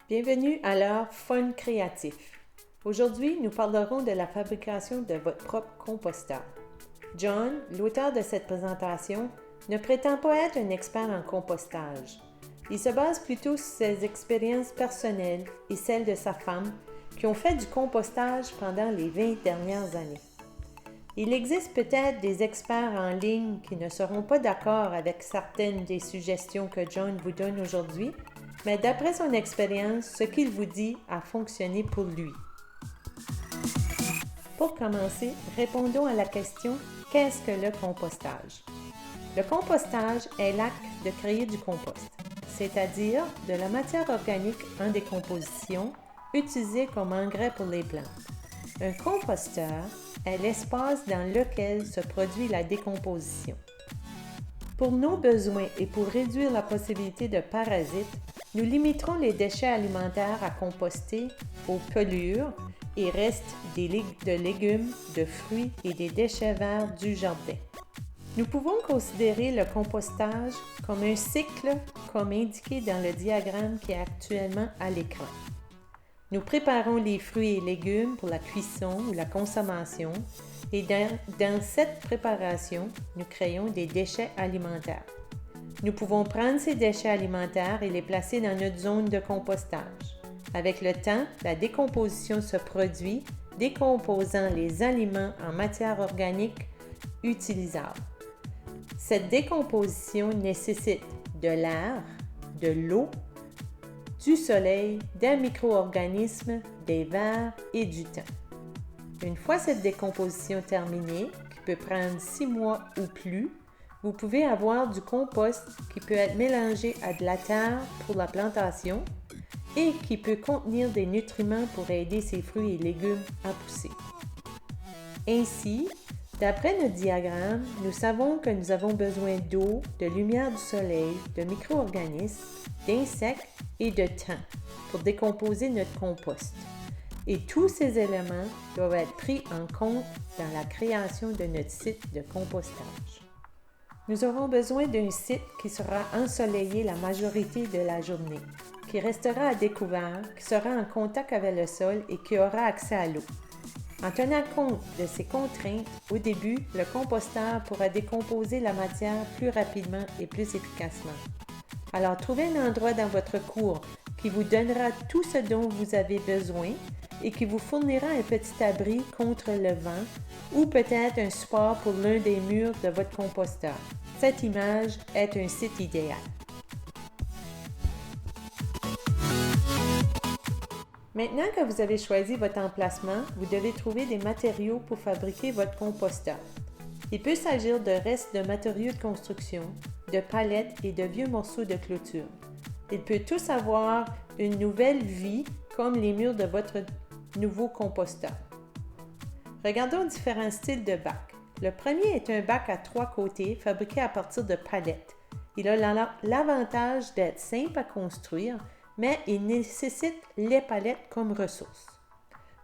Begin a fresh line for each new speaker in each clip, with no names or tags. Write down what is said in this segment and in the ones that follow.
Bienvenue à l'heure Fun Créatif. Aujourd'hui, nous parlerons de la fabrication de votre propre composteur. John, l'auteur de cette présentation, ne prétend pas être un expert en compostage. Il se base plutôt sur ses expériences personnelles et celles de sa femme qui ont fait du compostage pendant les 20 dernières années. Il existe peut-être des experts en ligne qui ne seront pas d'accord avec certaines des suggestions que John vous donne aujourd'hui, mais d'après son expérience, ce qu'il vous dit a fonctionné pour lui. Pour commencer, répondons à la question « Qu'est-ce que le compostage ?» Le compostage est l'acte de créer du compost, c'est-à-dire de la matière organique en décomposition utilisée comme engrais pour les plantes. Un composteur est l'espace dans lequel se produit la décomposition. Pour nos besoins et pour réduire la possibilité de parasites, nous limiterons les déchets alimentaires à composter aux pelures et restes de légumes, de fruits et des déchets verts du jardin. Nous pouvons considérer le compostage comme un cycle comme indiqué dans le diagramme qui est actuellement à l'écran. Nous préparons les fruits et légumes pour la cuisson ou la consommation et dans cette préparation, nous créons des déchets alimentaires. Nous pouvons prendre ces déchets alimentaires et les placer dans notre zone de compostage. Avec le temps, la décomposition se produit, décomposant les aliments en matière organique utilisable. Cette décomposition nécessite de l'air, de l'eau, du soleil, des micro-organismes, des vers et du temps. Une fois cette décomposition terminée, qui peut prendre 6 mois ou plus, vous pouvez avoir du compost qui peut être mélangé à de la terre pour la plantation et qui peut contenir des nutriments pour aider ces fruits et légumes à pousser. Ainsi, d'après notre diagramme, nous savons que nous avons besoin d'eau, de lumière du soleil, de micro-organismes, d'insectes et de temps pour décomposer notre compost. Et tous ces éléments doivent être pris en compte dans la création de notre site de compostage. Nous aurons besoin d'un site qui sera ensoleillé la majorité de la journée, qui restera à découvert, qui sera en contact avec le sol et qui aura accès à l'eau. En tenant compte de ces contraintes, au début, le composteur pourra décomposer la matière plus rapidement et plus efficacement. Alors, trouvez un endroit dans votre cour qui vous donnera tout ce dont vous avez besoin et qui vous fournira un petit abri contre le vent ou peut-être un support pour l'un des murs de votre composteur. Cette image est un site idéal. Maintenant que vous avez choisi votre emplacement, vous devez trouver des matériaux pour fabriquer votre composteur. Il peut s'agir de restes de matériaux de construction, de palettes et de vieux morceaux de clôture. Il peut tous avoir une nouvelle vie comme les murs de votre nouveau composteur. Regardons différents styles de bacs. Le premier est un bac à 3 côtés fabriqué à partir de palettes. Il a l'avantage d'être simple à construire, mais il nécessite les palettes comme ressource.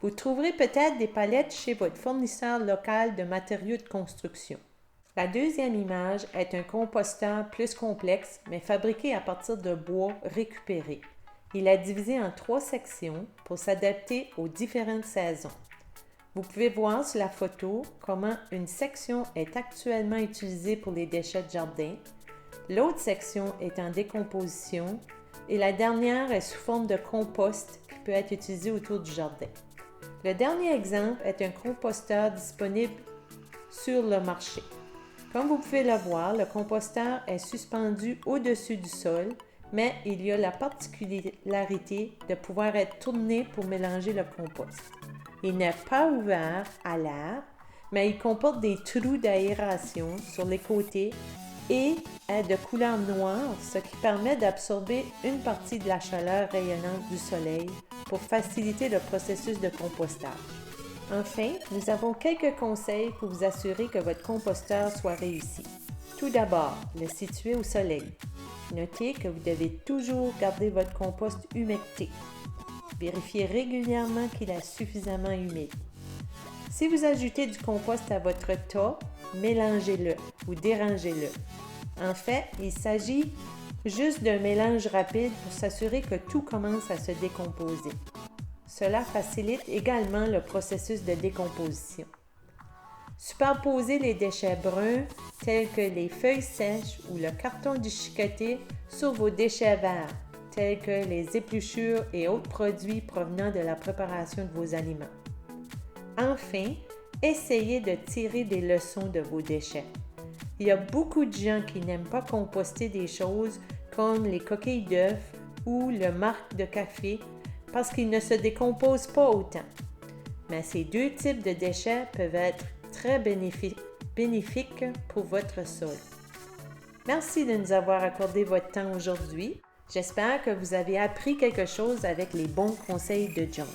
Vous trouverez peut-être des palettes chez votre fournisseur local de matériaux de construction. La deuxième image est un composteur plus complexe, mais fabriqué à partir de bois récupéré. Il est divisé en 3 sections pour s'adapter aux différentes saisons. Vous pouvez voir sur la photo comment une section est actuellement utilisée pour les déchets de jardin, l'autre section est en décomposition et la dernière est sous forme de compost qui peut être utilisé autour du jardin. Le dernier exemple est un composteur disponible sur le marché. Comme vous pouvez le voir, le composteur est suspendu au-dessus du sol, mais il y a la particularité de pouvoir être tourné pour mélanger le compost. Il n'est pas ouvert à l'air, mais il comporte des trous d'aération sur les côtés et est de couleur noire, ce qui permet d'absorber une partie de la chaleur rayonnante du soleil pour faciliter le processus de compostage. Enfin, nous avons quelques conseils pour vous assurer que votre composteur soit réussi. Tout d'abord, le situer au soleil. Notez que vous devez toujours garder votre compost humecté. Vérifiez régulièrement qu'il est suffisamment humide. Si vous ajoutez du compost à votre tas, mélangez-le ou dérangez-le. En fait, il s'agit juste d'un mélange rapide pour s'assurer que tout commence à se décomposer. Cela facilite également le processus de décomposition. Superposez les déchets bruns tels que les feuilles sèches ou le carton déchiqueté sur vos déchets verts tels que les épluchures et autres produits provenant de la préparation de vos aliments. Enfin, essayez de tirer des leçons de vos déchets. Il y a beaucoup de gens qui n'aiment pas composter des choses comme les coquilles d'œufs ou le marc de café parce qu'ils ne se décomposent pas autant. Mais ces deux types de déchets peuvent être très bénéfiques pour votre sol. Merci de nous avoir accordé votre temps aujourd'hui. J'espère que vous avez appris quelque chose avec les bons conseils de John.